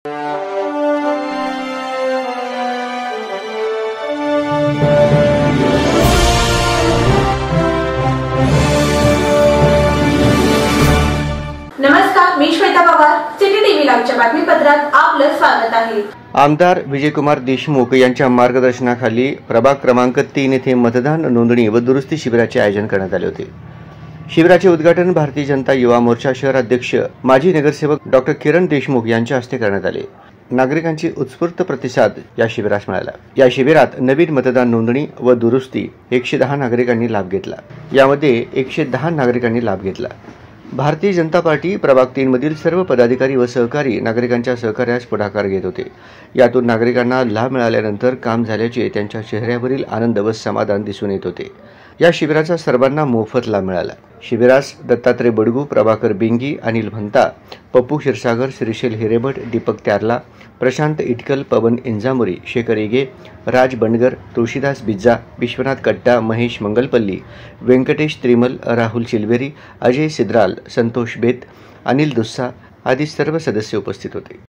नमस्कार, मी Shweta Pawar. City TV लाईव्हच्या बातमीपत्रात आपलं स्वागत आहे. आमदार विजयकुमार देशमुख यांच्या मार्गदर्शनाखाली प्रभाग क्रमांक 3 येथे मतदान नोंदणी व दुरुस्ती शिबिराचे आयोजन करण्यात आले होते. शिबिराचे उद्घाटन भारतीय जनता युवा मोर्चा शहर अध्यक्ष माजी नगरसेवक डॉ. किरण देशमुख यांच्या हस्ते करण्यात आले. नागरिकांची उत्स्फूर्त प्रतिसाद या शिबिरास मिळाला. या शिबिरात नवीन मतदान नोंदणी व दुरुस्ती 110 नागरिकांनी लाभ घेतला. यामध्ये 110 नागरिकांनी लाभ घेतला. भारतीय जनता पार्टी प्रभाग 3 मधील सर्व पदाधिकारी व सहकारी नागरिकांच्या सहकार्यास पुढाकार घेत होते. यातून नागरिकांना लाभ मिळाल्यानंतर काम झाल्याचे त्यांच्या चेहऱ्यावरील आनंद व समाधान दिसून येत होते. या शिबिराचा सर्वांना मोफत लाभ मिळाला. शिबिरास दत्तात्रय बडगू, प्रभाकर बिंगी, अनिल भंता, पप्पू क्षीरसागर, श्रीशैल हिरेमठ, दीपक त्यारला, प्रशांत इटकल, पवन इंजामुरी, शेखर इगे, राज बंडगर, तुळशीदास बिज्जा, विश्वनाथ कट्टा, महेश मंगलपल्ली, व्यंकटेश त्रिमल, राहुल चिलवेरी, अजय सिद्राल, संतोष बेत, अनिल दुस्सा आदी सर्व सदस्य उपस्थित होते.